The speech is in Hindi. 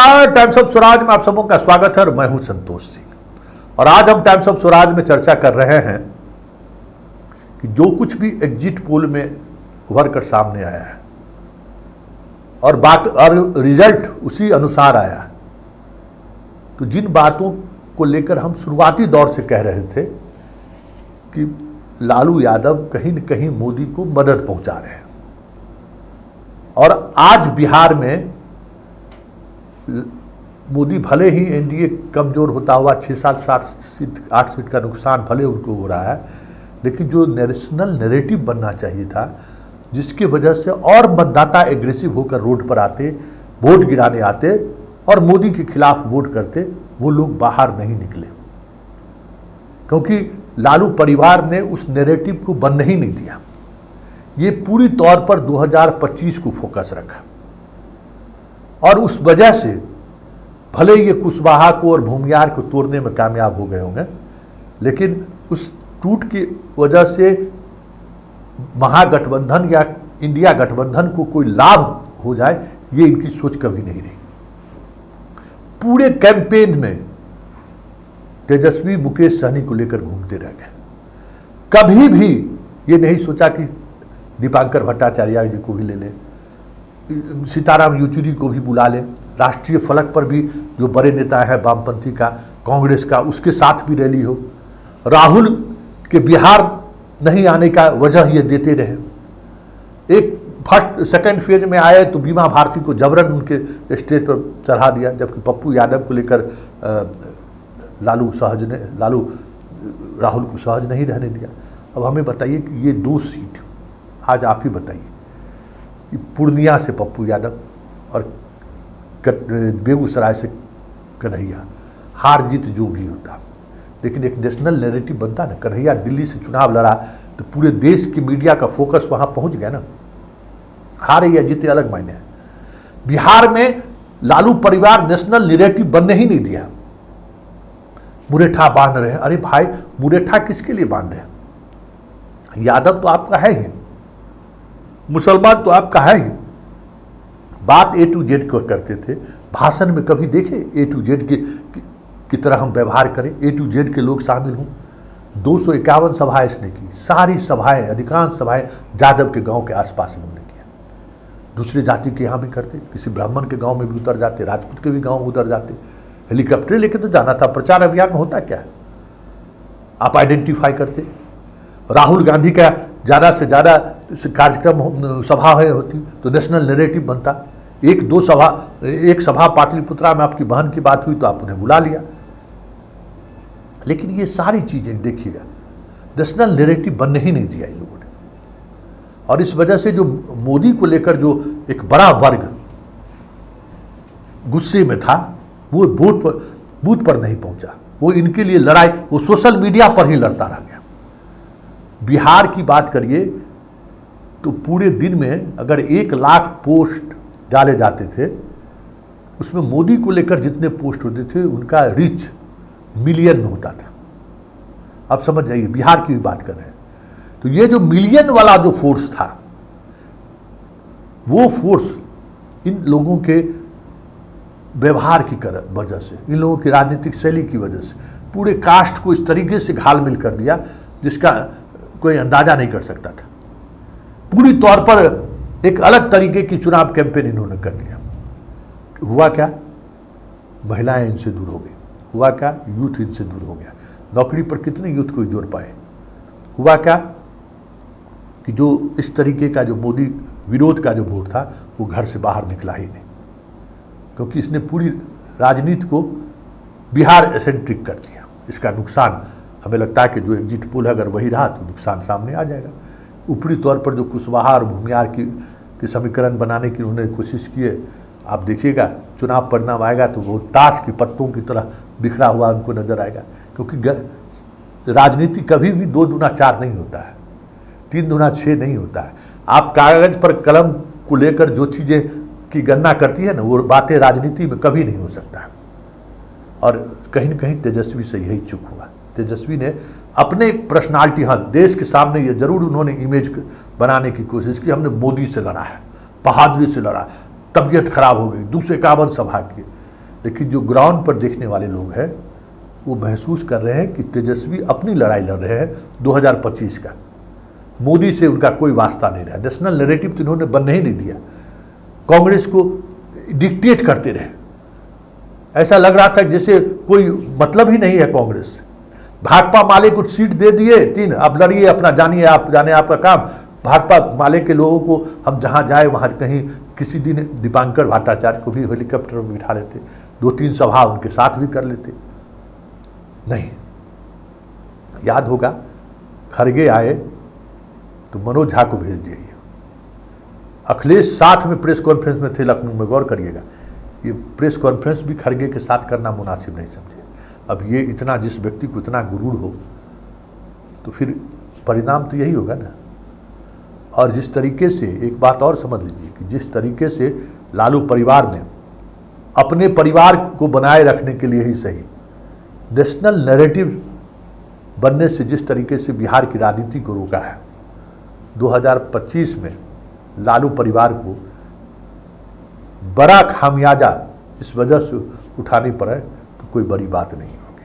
टाइम्स ऑफ स्वराज में आप सबों का स्वागत है और मैं हूं संतोष सिंह। और आज हम टाइम्स ऑफ स्वराज में चर्चा कर रहे हैं कि जो कुछ भी एग्जिट पोल में उभर कर सामने आया है और रिजल्ट उसी अनुसार आया, तो जिन बातों को लेकर हम शुरुआती दौर से कह रहे थे कि लालू यादव कहीं न कहीं मोदी को मदद पहुंचा रहे हैं, और आज बिहार में मोदी भले ही एनडीए कमजोर होता हुआ 6-7 सीट का नुकसान भले उनको हो रहा है, लेकिन जो नेशनल नैरेटिव बनना चाहिए था, जिसकी वजह से और मतदाता एग्रेसिव होकर रोड पर आते, वोट गिराने आते और मोदी के खिलाफ वोट करते, वो लोग बाहर नहीं निकले, क्योंकि लालू परिवार ने उस नैरेटिव को बनने ही नहीं दिया। ये पूरी तौर पर 2025 को फोकस रखा और उस वजह से भले ये कुशवाहा को और भूमियार को तोड़ने में कामयाब हो गए होंगे, लेकिन उस टूट की वजह से महागठबंधन या इंडिया गठबंधन को कोई लाभ हो जाए, ये इनकी सोच कभी नहीं रही। पूरे कैंपेन में तेजस्वी मुकेश सहनी को लेकर घूमते रह गए। कभी भी ये नहीं सोचा कि दीपांकर भट्टाचार्य जी को भी ले ले, सीताराम येचुरी को भी बुला ले, राष्ट्रीय फलक पर भी जो बड़े नेता है वामपंथी का, कांग्रेस का, उसके साथ भी रैली हो। राहुल के बिहार नहीं आने का वजह ये देते रहे। एक फर्स्ट सेकंड फेज में आए तो बीमा भारती को जबरन उनके स्टेज पर चढ़ा दिया, जबकि पप्पू यादव को लेकर लालू राहुल को सहज नहीं रहने दिया। अब हमें बताइए कि ये 2 सीट आज आप ही बताइए, पूर्णिया से पप्पू यादव और बेगूसराय से कन्हैया, हार जीत जो भी होता, लेकिन एक नेशनल नैरेटिव बनता ना। कन्हैया दिल्ली से चुनाव लड़ा तो पूरे देश की मीडिया का फोकस वहां पहुंच गया ना। हारे या जीते अलग मायने है। बिहार में लालू परिवार नेशनल नैरेटिव बनने ही नहीं दिया। मुरेठा बांध रहे हैं। अरे भाई, मुरेठा किसके लिए बांध रहे हैं? यादव तो आपका है ही, मुसलमान तो आपका है ही। बात A to Z को करते थे, भाषण में कभी देखे A to Z की तरह हम व्यवहार करें, A to Z के लोग शामिल हों। 251 सभाएं इसने की, सारी सभाएं, अधिकांश सभाएं यादव के गांव के आसपास इन्होंने किया। दूसरे जाति के यहाँ भी करते, किसी ब्राह्मण के गांव में भी उतर जाते, राजपूत के भी गांव में उतर जाते। हेलीकॉप्टर लेके तो जाना था। प्रचार अभियान में होता क्या है, आप आइडेंटिफाई करते। राहुल गांधी का ज़्यादा से ज़्यादा कार्यक्रम सभाएं होती तो नेशनल नैरेटिव बनता। एक सभा पाटलिपुत्रा में आपकी बहन की बात हुई तो आप उन्हें बुला लिया। लेकिन ये सारी चीजें देखिएगा, नेशनल नैरेटिव बनने ही नहीं दिया इन लोगों ने। और इस वजह से जो मोदी को लेकर जो एक बड़ा वर्ग गुस्से में था, वो बूथ पर नहीं पहुंचा। वो इनके लिए लड़ाई वो सोशल मीडिया पर ही लड़ता रह गया। बिहार की बात करिए तो पूरे दिन में अगर 1 लाख पोस्ट डाले जाते थे, उसमें मोदी को लेकर जितने पोस्ट होते थे उनका रीच मिलियन में होता था। अब समझ जाइए, बिहार की भी बात कर रहे हैं। तो ये जो मिलियन वाला जो फोर्स था, वो फोर्स इन लोगों के व्यवहार की वजह से, इन लोगों की राजनीतिक शैली की वजह से पूरे कास्ट को इस तरीके से घालमेल कर दिया जिसका कोई अंदाजा नहीं कर सकता था। पूरी तौर पर एक अलग तरीके की चुनाव कैंपेन इन्होंने कर दिया। हुआ क्या? महिलाएं इनसे दूर हो गई। हुआ क्या? यूथ इनसे दूर हो गया। नौकरी पर कितने यूथ को जोड़ पाए? हुआ क्या कि जो इस तरीके का जो मोदी विरोध का जो वोट था, वो घर से बाहर निकला ही नहीं, क्योंकि इसने पूरी राजनीति को बिहार एसेंट्रिक कर दिया। इसका नुकसान हमें लगता है कि जो एग्जिट पोल अगर वही रहा तो नुकसान सामने आ जाएगा। ऊपरी तौर पर जो कुशवाहा और भूमियार की समीकरण बनाने की उन्होंने कोशिश की है, आप देखिएगा चुनाव परिणाम आएगा तो वो ताश की पत्तों की तरह बिखरा हुआ उनको नजर आएगा। क्योंकि राजनीति कभी भी 2 दूना 4 नहीं होता है, 3 दूना 6 नहीं होता है। आप कागज पर कलम को लेकर जो चीज़ें की गणना करती है ना, वो बातें राजनीति में कभी नहीं हो सकता है। और कहीं न कहीं तेजस्वी से यही चूक हुआ। तेजस्वी ने अपने पर्सनालिटी, हाँ, देश के सामने ये जरूर उन्होंने इमेज बनाने की कोशिश की, हमने मोदी से लड़ा है, बहादुरी से लड़ा, तबीयत खराब हो गई, 251 सभा की, लेकिन जो ग्राउंड पर देखने वाले लोग हैं वो महसूस कर रहे हैं कि तेजस्वी अपनी लड़ाई लड़ रहे हैं 2025 का। मोदी से उनका कोई वास्ता नहीं रहा। नेशनल नैरेटिव तो इन्होंने बनने ही नहीं दिया, कांग्रेस को डिक्टेट करते रहे। ऐसा लग रहा था जैसे कोई मतलब ही नहीं है कांग्रेस से। भाकपा माले को सीट दे दिए 3, अब लड़िए अपना, जानिए आप, जाने आपका काम। भाकपा माले के लोगों को हम जहां जाए वहां कहीं, किसी दिन दीपांकर भट्टाचार्य को भी हेलीकॉप्टर में बिठा लेते, 2-3 सभा उनके साथ भी कर लेते। नहीं, याद होगा खड़गे आए तो मनोज झा को भेज दिए। अखिलेश साथ में प्रेस कॉन्फ्रेंस में थे लखनऊ में, गौर करिएगा। ये प्रेस कॉन्फ्रेंस भी खड़गे के साथ करना मुनासिब नहीं समझे। अब ये इतना, जिस व्यक्ति को इतना गुरूर हो तो फिर परिणाम तो यही होगा ना। और जिस तरीके से, एक बात और समझ लीजिए कि जिस तरीके से लालू परिवार ने अपने परिवार को बनाए रखने के लिए ही सही, नेशनल नैरेटिव बनने से जिस तरीके से बिहार की राजनीति को रोका है, 2025 में लालू परिवार को बड़ा खामियाजा इस वजह से उठानी पड़े तो कोई बड़ी बात नहीं।